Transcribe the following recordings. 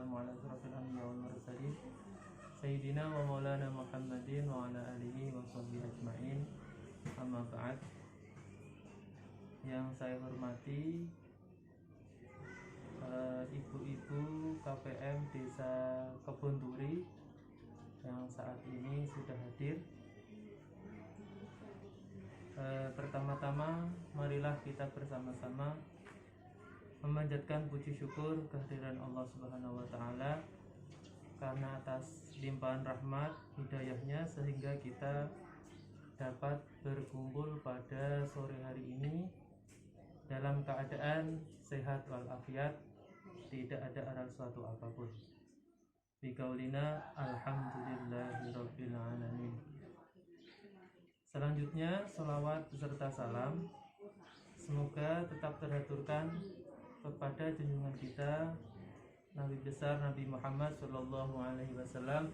wassalamu ala asyrafil anbiya wal mursalin Sayyidina wa maulana Muhammadin wa ala alihi wa sahbihi ajma'in. Amma ba'd. Yang saya hormati ibu-ibu KPM Desa Kebon-Turi yang saat ini sudah hadir. Pertama-tama marilah kita bersama-sama memanjatkan puji syukur kehadiran Allah Subhanahu wa taala karena atas limpahan rahmat hidayahnya sehingga kita dapat berkumpul pada sore hari ini dalam keadaan sehat walafiat, tidak ada aral suatu apapun. Biqaulina alhamdulillahirabbil alamin. Selanjutnya sholawat beserta salam semoga tetap teraturkan kepada junjungan kita Nabi besar Nabi Muhammad Sallallahu Alaihi Wasallam,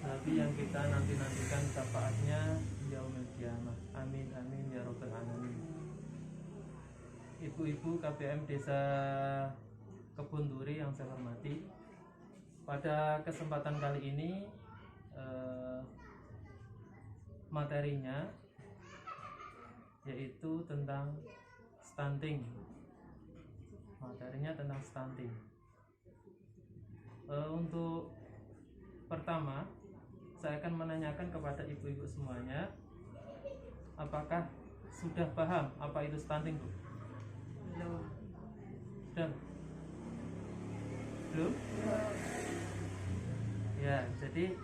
Nabi yang kita nantikan syafaatnya yaumil qiyamah. Amin amin ya rabbal alamin. Ibu-ibu KPM Desa Kebon-Turi yang saya hormati, pada kesempatan kali ini materinya yaitu tentang stunting. Materinya tentang stunting. Untuk pertama, saya akan menanyakan kepada ibu-ibu semuanya, apakah sudah paham apa itu stunting, Bu? Belum. Belum? Ya, jadi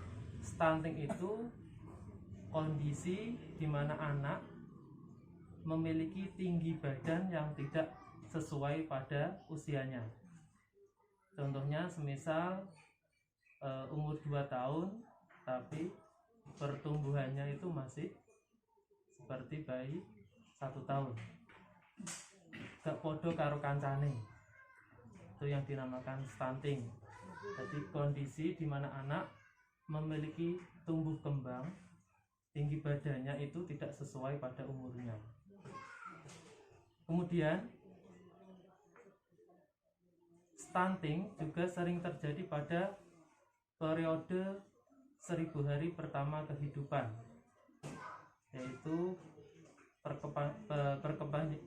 stunting itu kondisi di mana anak memiliki tinggi badan yang tidak sesuai pada usianya. Contohnya semisal umur 2 tahun tapi pertumbuhannya itu masih seperti bayi 1 tahun, gak podo karo kancane, itu yang dinamakan stunting. Jadi kondisi di mana anak memiliki tumbuh kembang, tinggi badannya itu tidak sesuai pada umurnya. Kemudian stunting juga sering terjadi pada periode 1000 hari pertama kehidupan, yaitu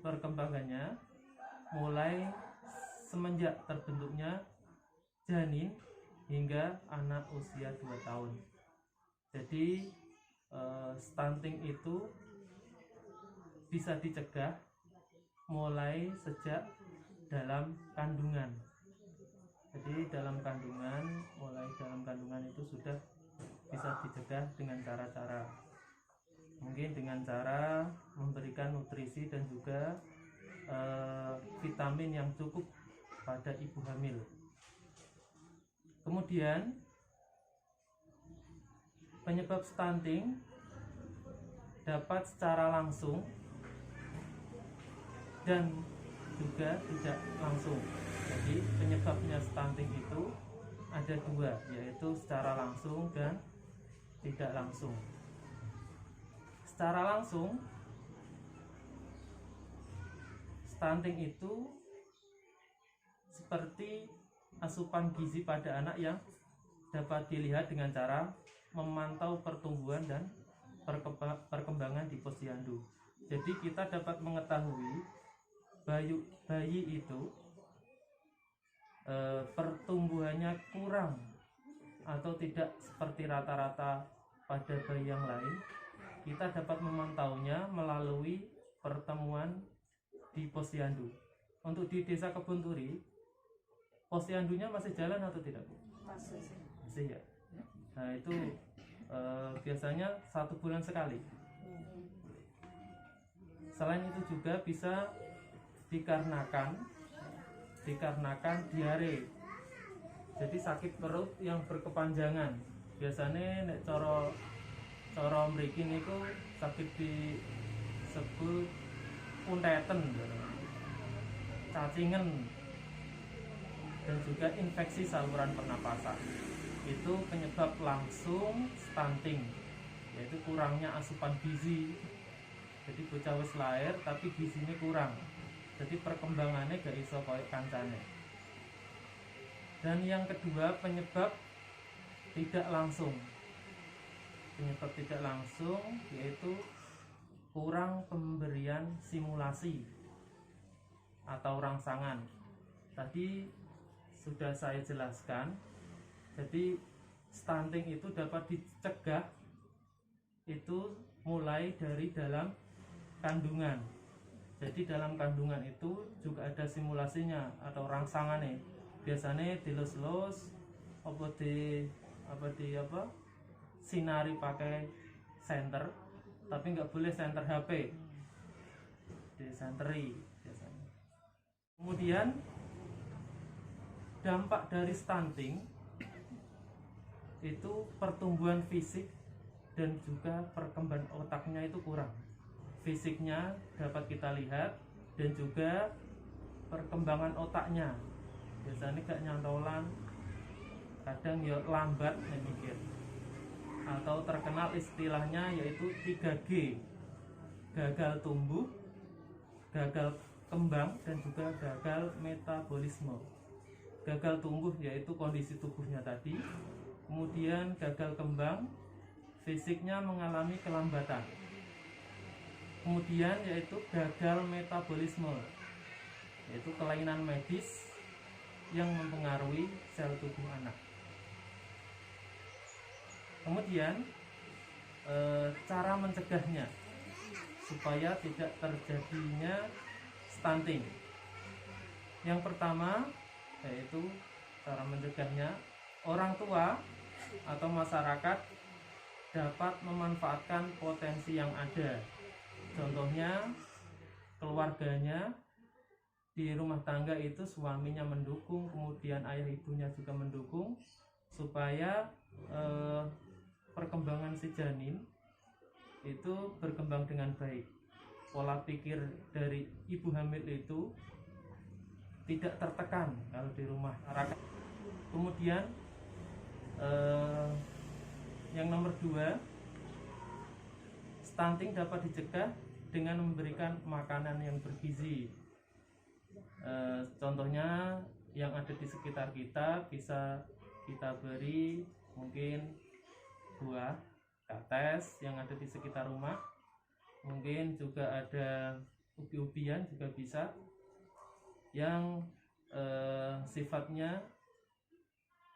perkembangannya mulai semenjak terbentuknya janin hingga anak usia 2 tahun. Jadi stunting itu bisa dicegah mulai sejak dalam kandungan. Jadi mulai dalam kandungan itu sudah bisa dicegah dengan cara-cara, mungkin dengan cara memberikan nutrisi dan juga vitamin yang cukup pada ibu hamil. Kemudian penyebab stunting dapat secara langsung dan juga tidak langsung. Jadi penyebabnya stunting itu ada 2, yaitu secara langsung dan tidak langsung. Secara langsung, stunting itu seperti asupan gizi pada anak yang dapat dilihat dengan cara memantau pertumbuhan dan perkembangan di posyandu. Jadi kita dapat mengetahui bayi itu pertumbuhannya kurang atau tidak seperti rata-rata pada bayi yang lain. Kita dapat memantaunya melalui pertemuan di posyandu. Untuk di Desa Kebon-Turi, posyandunya masih jalan atau tidak, Bu? Masih ya. Nah itu biasanya 1 bulan sekali. Selain itu juga bisa dikarenakan diare. Jadi sakit perut yang berkepanjangan. Biasanya nek cara mriki niku sakit disebut unteten, cacingen, dan juga infeksi saluran pernapasan. Itu penyebab langsung stunting, yaitu kurangnya asupan gizi. Jadi bocah wis lahir tapi gizinya kurang, jadi perkembangannya gak iso koyo kancane. Dan yang kedua, penyebab tidak langsung. Penyebab tidak langsung yaitu kurang pemberian simulasi atau rangsangan. Tadi sudah saya jelaskan. Jadi stunting itu dapat dicegah itu mulai dari dalam kandungan. Jadi dalam kandungan itu juga ada simulasinya atau rangsangannya. Biasanya dilus-lus sinari pakai senter, tapi nggak boleh senter HP, disenteri biasanya. Kemudian dampak dari stunting itu pertumbuhan fisik dan juga perkembangan otaknya itu kurang. Fisiknya dapat kita lihat dan juga perkembangan otaknya biasanya gak nyantolan, kadang ya lambat mikir, atau terkenal istilahnya yaitu 3G, gagal tumbuh, gagal kembang, dan juga gagal metabolisme. Gagal tumbuh yaitu kondisi tubuhnya tadi, kemudian gagal kembang, fisiknya mengalami kelambatan, kemudian yaitu gagal metabolisme, yaitu kelainan medis yang mempengaruhi sel tubuh anak. Kemudian cara mencegahnya supaya tidak terjadinya stunting. Yang pertama yaitu cara mencegahnya, orang tua atau masyarakat dapat memanfaatkan potensi yang ada. Contohnya keluarganya di rumah tangga itu suaminya mendukung, kemudian ayah ibunya juga mendukung supaya perkembangan si janin itu berkembang dengan baik. Pola pikir dari ibu hamil itu tidak tertekan kalau di rumah masyarakat. Kemudian yang nomor 2, stunting dapat dicegah dengan memberikan makanan yang bergizi. Contohnya yang ada di sekitar kita bisa kita beri mungkin buah, kates yang ada di sekitar rumah, mungkin juga ada ubi-ubian juga bisa yang sifatnya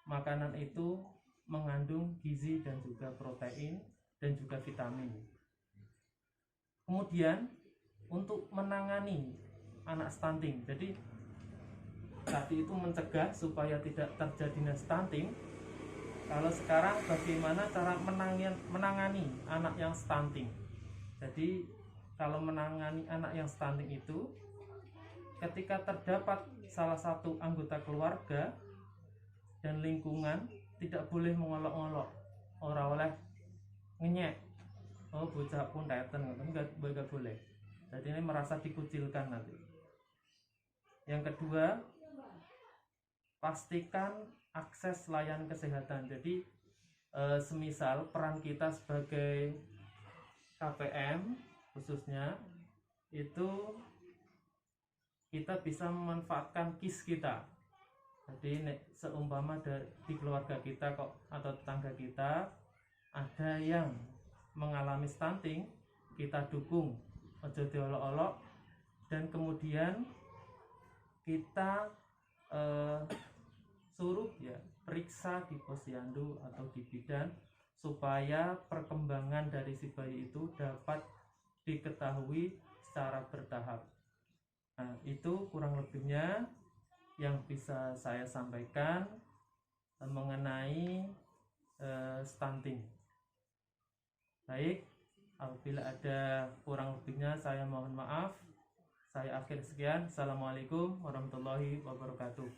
makanan itu mengandung gizi dan juga protein dan juga vitamin. Kemudian untuk menangani anak stunting, jadi tadi itu mencegah supaya tidak terjadinya stunting. Kalau sekarang bagaimana cara menangani anak yang stunting? Jadi kalau menangani anak yang stunting itu, ketika terdapat salah satu anggota keluarga dan lingkungan tidak boleh mengolok-olok, ora oleh ngenyek, oh bocah pun teten, enggak boleh. Jadi ini merasa dikucilkan nanti. Yang kedua, pastikan akses layanan kesehatan. Jadi semisal peran kita sebagai KPM khususnya itu kita bisa memanfaatkan KIS kita. Jadi seumpama di keluarga kita kok atau tetangga kita ada yang mengalami stunting, kita dukung, ojo diolok-olok, dan kemudian kita suruh ya periksa di posyandu atau di bidan supaya perkembangan dari si bayi itu dapat diketahui secara bertahap. Nah, itu kurang lebihnya yang bisa saya sampaikan mengenai stunting. Baik, apabila ada kurang lebihnya saya mohon maaf. Saya akhir sekian. Assalamualaikum warahmatullahi wabarakatuh.